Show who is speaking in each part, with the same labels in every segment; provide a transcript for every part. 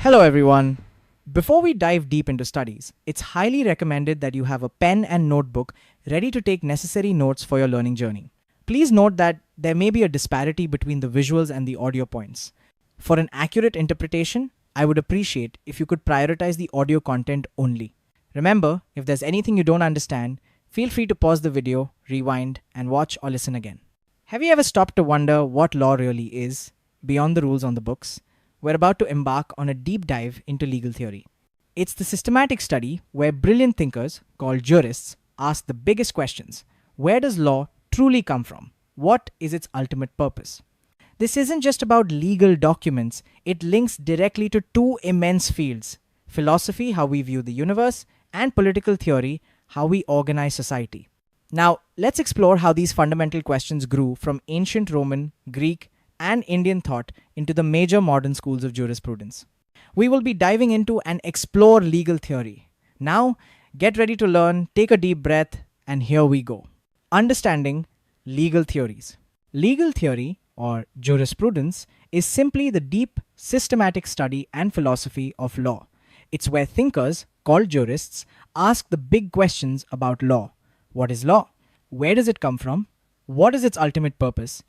Speaker 1: Hello, everyone. Before we dive deep into studies, it's highly recommended that you have a pen and notebook ready to take necessary notes for your learning journey. Please note that there may be a disparity between the visuals and the audio points. For an accurate interpretation, I would appreciate if you could prioritize the audio content only. Remember, if there's anything you don't understand, feel free to pause the video, rewind, and watch or listen again. Have you ever stopped to wonder what law really is, beyond the rules on the books? We're about to embark on a deep dive into legal theory. It's the systematic study where brilliant thinkers, called jurists, ask the biggest questions. Where does law truly come from? What is its ultimate purpose? This isn't just about legal documents, it links directly to two immense fields: philosophy, how we view the universe, and political theory, how we organize society. Now, let's explore how these fundamental questions grew from ancient Roman, Greek, and Indian thought into the major modern schools of jurisprudence. We will be diving into and explore legal theory. Now, get ready to learn, take a deep breath, and here we go. Understanding legal theories. Legal theory, or jurisprudence, is simply the deep, systematic study and philosophy of law. It's where thinkers, called jurists, ask the big questions about law. What is law? Where does it come from? What is its ultimate purpose?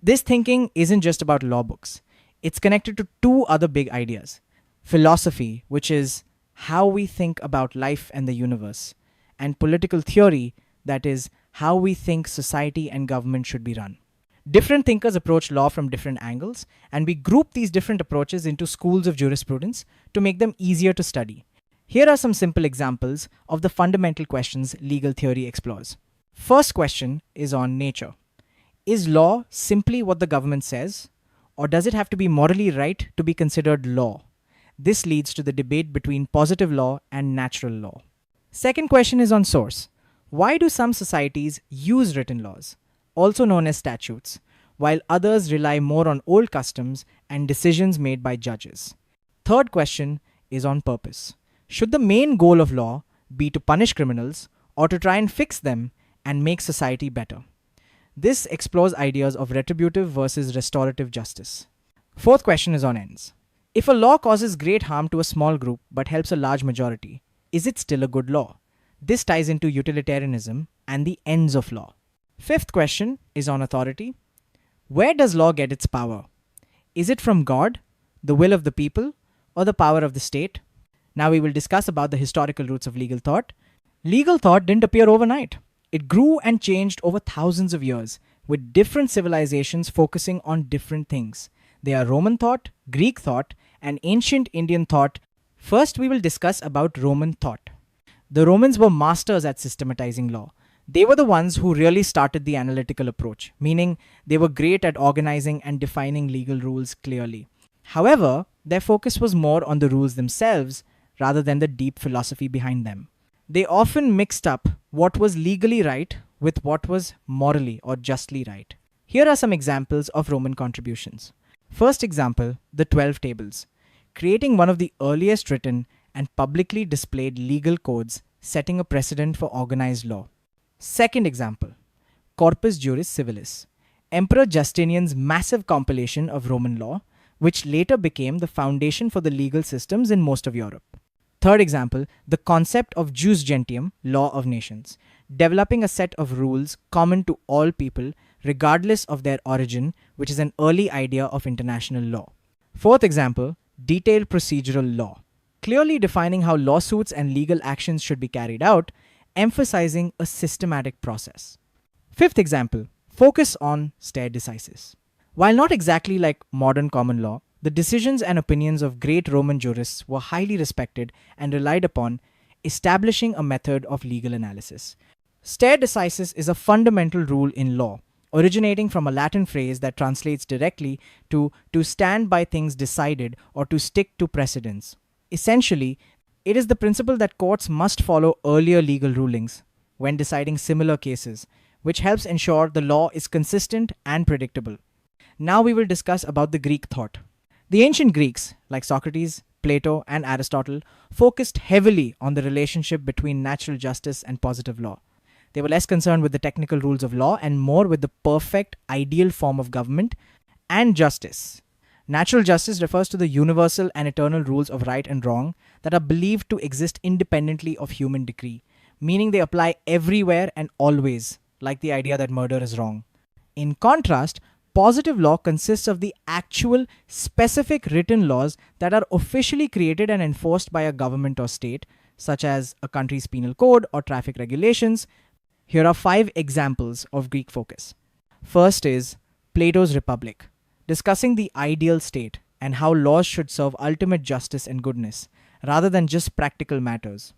Speaker 1: This thinking isn't just about law books. It's connected to two other big ideas: philosophy, which is how we think about life and the universe, and political theory, that is, how we think society and government should be run. Different thinkers approach law from different angles, and we group these different approaches into schools of jurisprudence to make them easier to study. Here are some simple examples of the fundamental questions legal theory explores. First question is on nature. Is law simply what the government says, or does it have to be morally right to be considered law? This leads to the debate between positive law and natural law. Second question is on source. Why do some societies use written laws, also known as statutes, while others rely more on old customs and decisions made by judges? Third question is on purpose. Should the main goal of law be to punish criminals or to try and fix them and make society better? This explores ideas of retributive versus restorative justice. Fourth question is on ends. If a law causes great harm to a small group but helps a large majority, is it still a good law? This ties into utilitarianism and the ends of law. Fifth question is on authority. Where does law get its power? Is it from God, the will of the people, or the power of the state? Now we will discuss about the historical roots of legal thought. Legal thought didn't appear overnight. It grew and changed over thousands of years, with different civilizations focusing on different things. They are Roman thought, Greek thought, and ancient Indian thought. First, we will discuss about Roman thought. The Romans were masters at systematizing law. They were the ones who really started the analytical approach, meaning they were great at organizing and defining legal rules clearly. However, their focus was more on the rules themselves rather than the deep philosophy behind them. They often mixed up what was legally right with what was morally or justly right. Here are some examples of Roman contributions. First example, the 12 Tables, creating one of the earliest written and publicly displayed legal codes, setting a precedent for organized law. Second example, Corpus Juris Civilis, Emperor Justinian's massive compilation of Roman law, which later became the foundation for the legal systems in most of Europe. Third example, the concept of jus gentium, law of nations, developing a set of rules common to all people regardless of their origin, which is an early idea of international law. Fourth example, detailed procedural law, clearly defining how lawsuits and legal actions should be carried out, emphasizing a systematic process. Fifth example, focus on stare decisis. While not exactly like modern common law, the decisions and opinions of great Roman jurists were highly respected and relied upon, establishing a method of legal analysis. Stare decisis is a fundamental rule in law, originating from a Latin phrase that translates directly to stand by things decided or to stick to precedents. Essentially, it is the principle that courts must follow earlier legal rulings when deciding similar cases, which helps ensure the law is consistent and predictable. Now we will discuss about the Greek thought. The ancient Greeks, like Socrates, Plato, and Aristotle, focused heavily on the relationship between natural justice and positive law. They were less concerned with the technical rules of law and more with the perfect, ideal form of government and justice. Natural justice refers to the universal and eternal rules of right and wrong that are believed to exist independently of human decree, meaning they apply everywhere and always, like the idea that murder is wrong. In contrast, positive law consists of the actual, specific written laws that are officially created and enforced by a government or state, such as a country's penal code or traffic regulations. Here are 5 examples of Greek focus. First is Plato's Republic, discussing the ideal state and how laws should serve ultimate justice and goodness, rather than just practical matters.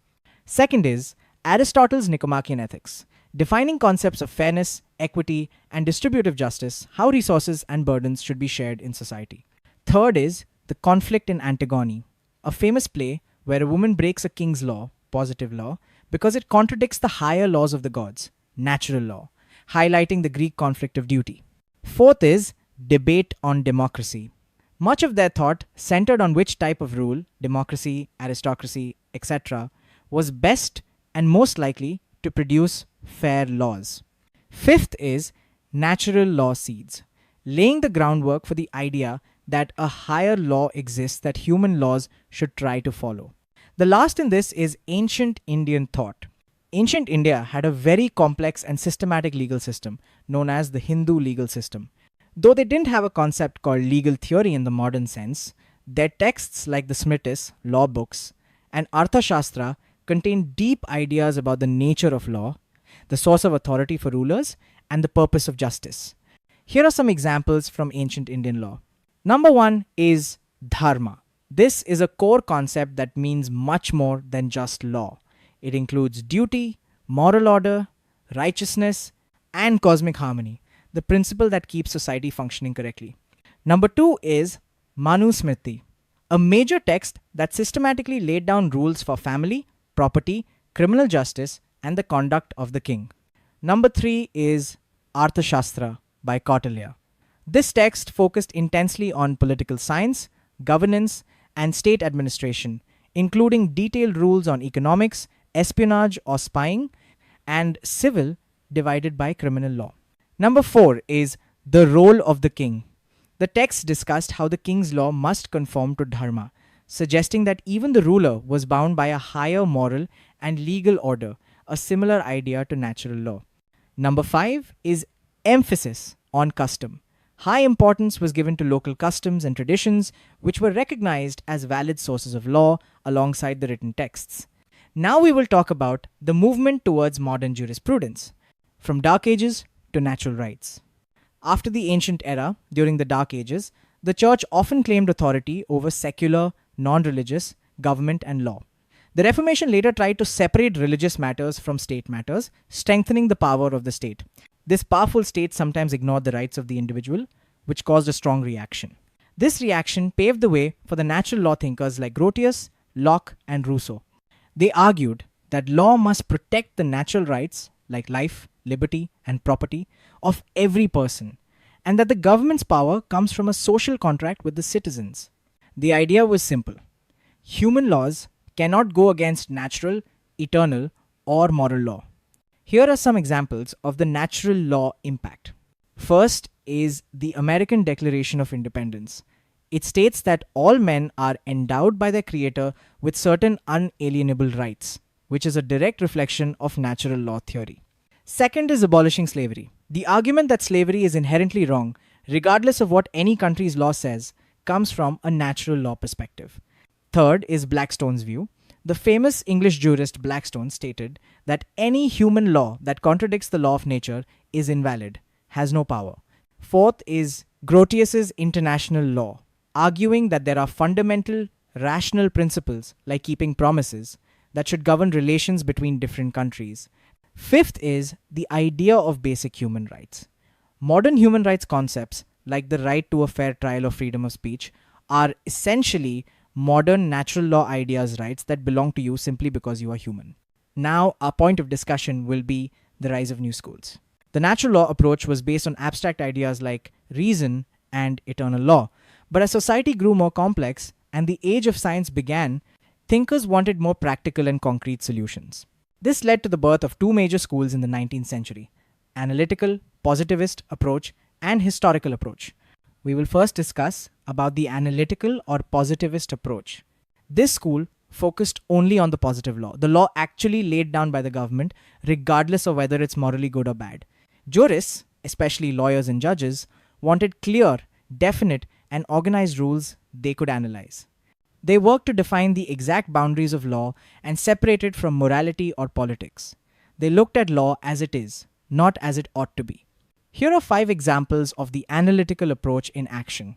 Speaker 1: Second is Aristotle's Nicomachean Ethics, defining concepts of fairness, equity, and distributive justice, how resources and burdens should be shared in society. Third is The Conflict in Antigone, a famous play where a woman breaks a king's law, positive law, because it contradicts the higher laws of the gods, natural law, highlighting the Greek conflict of duty. Fourth is Debate on Democracy. Much of their thought centered on which type of rule, democracy, aristocracy, etc., was best and most likely to produce fair laws. Fifth is Natural Law Seeds, laying the groundwork for the idea that a higher law exists that human laws should try to follow. The last in this is ancient Indian thought. Ancient India had a very complex and systematic legal system known as the Hindu legal system. Though they didn't have a concept called legal theory in the modern sense, their texts like the Smritis, law books, and Arthashastra contain deep ideas about the nature of law, the source of authority for rulers, and the purpose of justice. Here are some examples from ancient Indian law. Number 1 is Dharma. This is a core concept that means much more than just law. It includes duty, moral order, righteousness, and cosmic harmony, the principle that keeps society functioning correctly. Number 2 is Manu Smriti, a major text that systematically laid down rules for family, property, criminal justice, and the conduct of the king. Number 3 is Arthashastra by Kautilya. This text focused intensely on political science, governance, and state administration, including detailed rules on economics, espionage or spying, and civil divided by criminal law. Number 4 is The Role of the King. The text discussed how the king's law must conform to Dharma, suggesting that even the ruler was bound by a higher moral and legal order, a similar idea to natural law. Number 5 is Emphasis on Custom. High importance was given to local customs and traditions, which were recognized as valid sources of law alongside the written texts. Now we will talk about the movement towards modern jurisprudence, from Dark Ages to natural rights. After the ancient era, during the Dark Ages, the church often claimed authority over secular, non-religious, government and law. The Reformation later tried to separate religious matters from state matters, strengthening the power of the state. This powerful state sometimes ignored the rights of the individual, which caused a strong reaction. This reaction paved the way for the natural law thinkers like Grotius, Locke, and Rousseau. They argued that law must protect the natural rights, like life, liberty, and property, of every person, and that the government's power comes from a social contract with the citizens. The idea was simple. Human laws cannot go against natural, eternal, or moral law. Here are some examples of the natural law impact. First is the American Declaration of Independence. It states that all men are endowed by their Creator with certain unalienable rights, which is a direct reflection of natural law theory. Second is abolishing slavery. The argument that slavery is inherently wrong, regardless of what any country's law says, comes from a natural law perspective. Third is Blackstone's view. The famous English jurist Blackstone stated that any human law that contradicts the law of nature is invalid, has no power. Fourth is Grotius's international law, arguing that there are fundamental, rational principles, like keeping promises, that should govern relations between different countries. Fifth is the idea of basic human rights. Modern human rights concepts, like the right to a fair trial or freedom of speech, are essentially modern natural law ideas rights that belong to you simply because you are human. Now, our point of discussion will be the rise of new schools. The natural law approach was based on abstract ideas like reason and eternal law. But as society grew more complex and the age of science began, thinkers wanted more practical and concrete solutions. This led to the birth of 2 major schools in the 19th century: Analytical, Positivist approach, and Historical approach. we will first discuss about the analytical or positivist approach. This school focused only on the positive law, the law actually laid down by the government, regardless of whether it's morally good or bad. Jurists, especially lawyers and judges, wanted clear, definite, and organized rules they could analyze. They worked to define the exact boundaries of law and separate it from morality or politics. They looked at law as it is, not as it ought to be. Here are 5 examples of the analytical approach in action.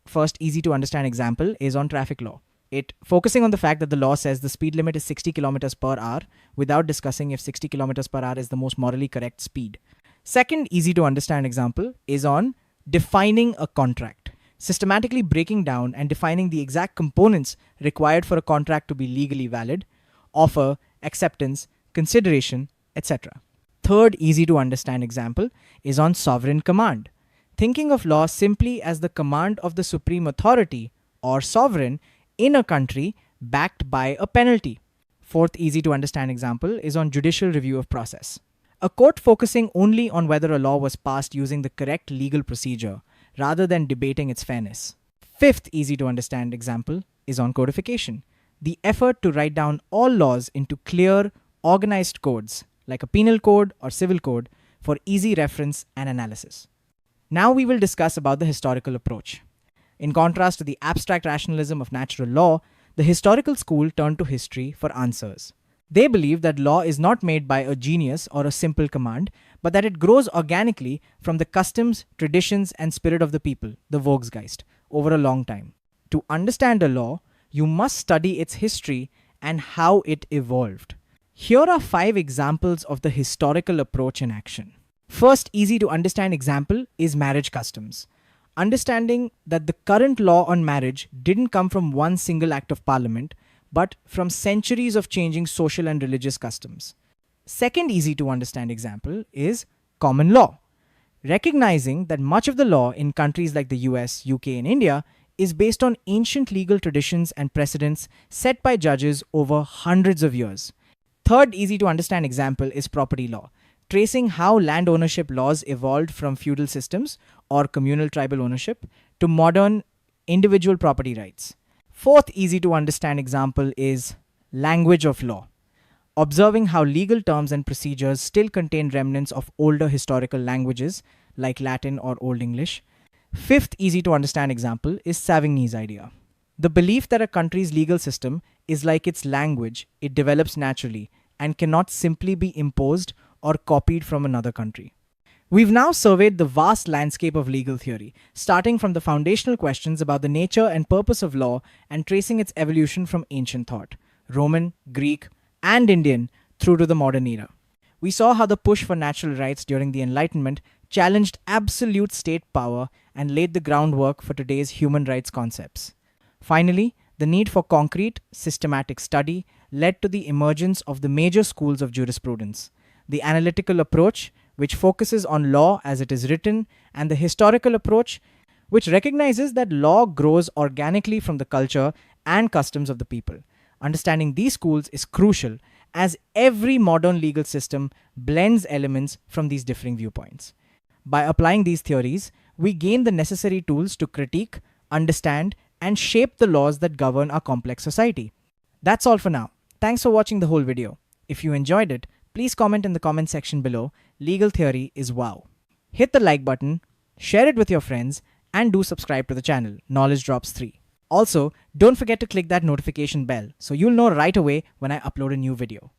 Speaker 1: First easy to understand example is on traffic law. It focusing on the fact that the law says the speed limit is 60 kilometers per hour without discussing if 60 kilometers per hour is the most morally correct speed. Second easy to understand example is on defining a contract, systematically breaking down and defining the exact components required for a contract to be legally valid: offer, acceptance, consideration, etc. Third easy to understand example is on sovereign command, thinking of law simply as the command of the supreme authority or sovereign in a country backed by a penalty. Fourth easy to understand example is on judicial review of process, a court focusing only on whether a law was passed using the correct legal procedure rather than debating its fairness. Fifth easy to understand example is on codification, the effort to write down all laws into clear, organized codes like a penal code or civil code for easy reference and analysis. Now we will discuss about the historical approach. In contrast to the abstract rationalism of natural law, the historical school turned to history for answers. They believe that law is not made by a genius or a simple command, but that it grows organically from the customs, traditions, and spirit of the people, the Volksgeist, over a long time. To understand a law, you must study its history and how it evolved. Here are 5 examples of the historical approach in action. First easy to understand example is marriage customs. Understanding that the current law on marriage didn't come from one single act of parliament, but from centuries of changing social and religious customs. Second easy to understand example is common law. Recognizing that much of the law in countries like the US, UK, and India is based on ancient legal traditions and precedents set by judges over hundreds of years. Third easy to understand example is property law, tracing how land ownership laws evolved from feudal systems or communal tribal ownership to modern individual property rights. Fourth easy to understand example is language of law, observing how legal terms and procedures still contain remnants of older historical languages like Latin or Old English. Fifth easy to understand example is Savigny's idea, the belief that a country's legal system is like its language, it develops naturally and cannot simply be imposed or copied from another country. We've now surveyed the vast landscape of legal theory, starting from the foundational questions about the nature and purpose of law and tracing its evolution from ancient thought, Roman, Greek, and Indian, through to the modern era. We saw how the push for natural rights during the Enlightenment challenged absolute state power and laid the groundwork for today's human rights concepts. Finally, the need for concrete, systematic study led to the emergence of the major schools of jurisprudence: the analytical approach, which focuses on law as it is written, and the historical approach, which recognizes that law grows organically from the culture and customs of the people. Understanding these schools is crucial, as every modern legal system blends elements from these differing viewpoints. By applying these theories, we gain the necessary tools to critique, understand, and shape the laws that govern our complex society. That's all for now. Thanks for watching the whole video. If you enjoyed it, please comment in the comment section below. Legal theory is wow. Hit the like button, share it with your friends, and do subscribe to the channel, Knowledge Drops 3. Also, don't forget to click that notification bell so you'll know right away when I upload a new video.